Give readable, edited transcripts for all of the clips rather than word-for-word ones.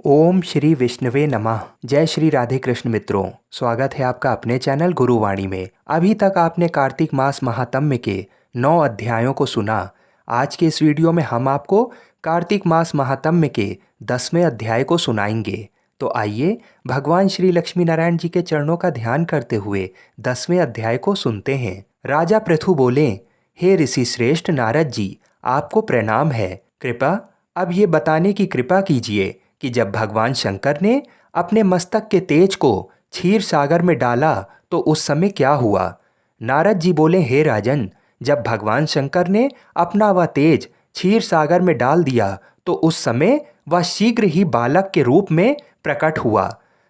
ओम श्री विष्णुवे नमः। जय श्री राधे कृष्ण मित्रों, स्वागत है आपका अपने चैनल गुरुवाणी में। अभी तक आपने कार्तिक मास महात्म्य के 9 अध्यायों को सुना। आज के इस वीडियो में हम आपको कार्तिक मास महात्म्य के 10वें अध्याय को सुनाएंगे। तो आइए भगवान श्री लक्ष्मी नारायण जी के चरणों का ध्यान करते हुए 10वें अध्याय को सुनते हैं। राजा पृथु बोले, हे ऋषि श्रेष्ठ नारद जी, आपको प्रणाम है। कृपा अब ये बताने की कृपा कीजिए कि जब भगवान शंकर ने अपने मस्तक के तेज को क्षीर सागर में डाला तो उस समय क्या हुआ। नारद जी बोले, हे राजन, जब भगवान शंकर ने अपना वह तेज क्षीर सागर में डाल दिया तो उस समय वह शीघ्र ही बालक के रूप में प्रकट हुआ।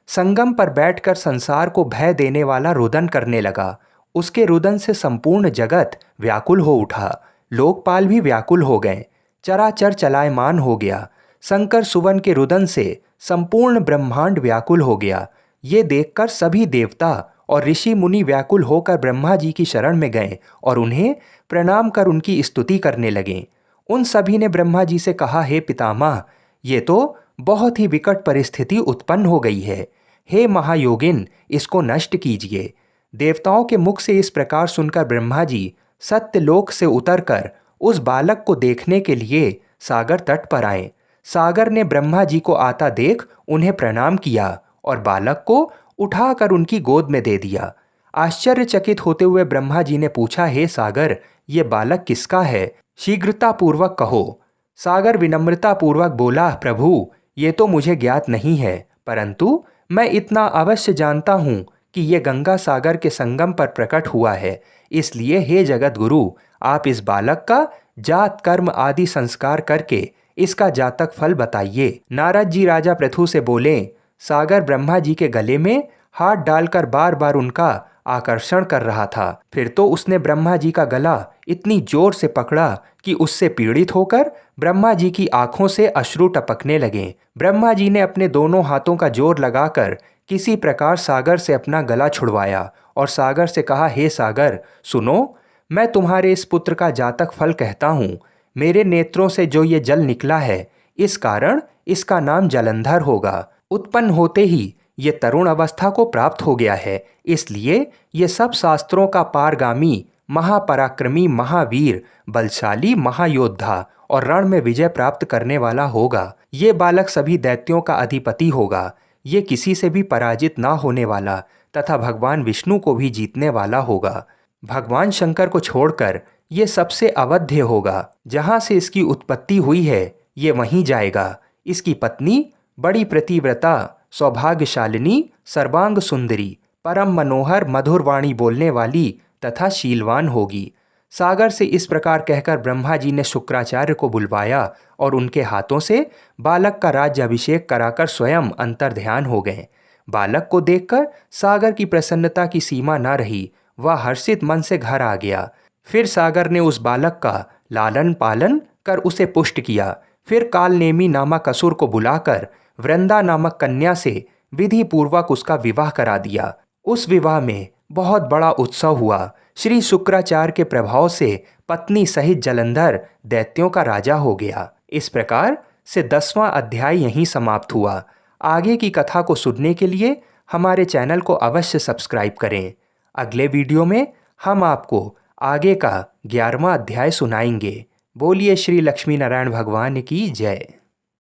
संगम पर बैठकर संसार को भय देने वाला रुदन करने लगा। उसके रुदन से संपूर्ण जगत व्याकुल हो उठा। लोकपाल भी व्याकुल हो गए। चराचर चलायमान हो गया। शंकर सुवन के रुदन से संपूर्ण ब्रह्मांड व्याकुल हो गया। ये देखकर सभी देवता और ऋषि मुनि व्याकुल होकर ब्रह्मा जी की शरण में गए और उन्हें प्रणाम कर उनकी स्तुति करने लगे। उन सभी ने ब्रह्मा जी से कहा, हे पितामह, ये तो बहुत ही विकट परिस्थिति उत्पन्न हो गई है। हे महायोगिन, इसको नष्ट कीजिए। देवताओं के मुख से इस प्रकार सुनकर ब्रह्मा जी सत्यलोक से उतरकर उस बालक को देखने के लिए सागर तट पर आए। सागर ने ब्रह्मा जी को आता देख उन्हें प्रणाम किया और बालक को उठाकर उनकी गोद में दे दिया। आश्चर्यचकित होते हुए ब्रह्मा जी ने पूछा, हे सागर, ये बालक किसका है? शीघ्रतापूर्वक कहो। सागर विनम्रतापूर्वक बोला, प्रभु, ये तो मुझे ज्ञात नहीं है, परंतु मैं इतना अवश्य जानता हूँ कि ये गंगा सागर के संगम पर प्रकट हुआ है। इसलिए हे जगत गुरु, आप इस बालक का जात कर्म आदि संस्कार करके इसका जातक फल बताइए। नारद जी राजा पृथु से बोले, सागर ब्रह्मा जी के गले में हाथ डालकर बार बार उनका आकर्षण कर रहा था। फिर तो उसने ब्रह्मा जी का गला इतनी जोर से पकड़ा कि उससे पीड़ित होकर ब्रह्मा जी की आंखों से अश्रु टपकने लगे। ब्रह्मा जी ने अपने दोनों हाथों का जोर लगाकर किसी प्रकार सागर से अपना गला छुड़वाया और सागर से कहा, हे सागर, सुनो, मैं तुम्हारे इस पुत्र का जातक फल कहता हूँ। मेरे नेत्रों से जो ये जल निकला है, इस कारण इसका नाम जलंधर होगा। उत्पन्न होते ही ये तरुण अवस्था को प्राप्त हो गया है, इसलिए ये सब शास्त्रों का पारगामी, महापराक्रमी, महावीर, बलशाली, महायोद्धा और रण में विजय प्राप्त करने वाला होगा। ये बालक सभी दैत्यों का अधिपति होगा। ये किसी से भी पराजित ना होने वाला तथा भगवान विष्णु को भी जीतने वाला होगा। भगवान शंकर को छोड़कर ये सबसे अवध्य होगा। जहाँ से इसकी उत्पत्ति हुई है, ये वहीं जाएगा। इसकी पत्नी बड़ी प्रतिव्रता, सौभाग्यशालिनी, सर्वांग सुंदरी, परम मनोहर, मधुर वाणी बोलने वाली तथा शीलवान होगी। सागर से इस प्रकार कहकर ब्रह्मा जी ने शुक्राचार्य को बुलवाया और उनके हाथों से बालक का राज्य अभिषेक कराकर स्वयं अंतर्ध्यान हो गए। बालक को देखकर सागर की प्रसन्नता की सीमा न रही। वह हर्षित मन से घर आ गया। फिर सागर ने उस बालक का लालन पालन कर उसे पुष्ट किया। फिर कालनेमी नामक असुर को बुलाकर वृंदा नामक कन्या से विधि पूर्वक उसका विवाह करा दिया। उस विवाह में बहुत बड़ा उत्सव हुआ। श्री शुक्राचार्य के प्रभाव से पत्नी सहित जलंधर दैत्यों का राजा हो गया। इस प्रकार से 10वां अध्याय यहीं समाप्त हुआ। आगे की कथा को सुनने के लिए हमारे चैनल को अवश्य सब्सक्राइब करें। अगले वीडियो में हम आपको आगे का 11वां अध्याय सुनाएंगे। बोलिए श्री लक्ष्मी नारायण भगवान की जय।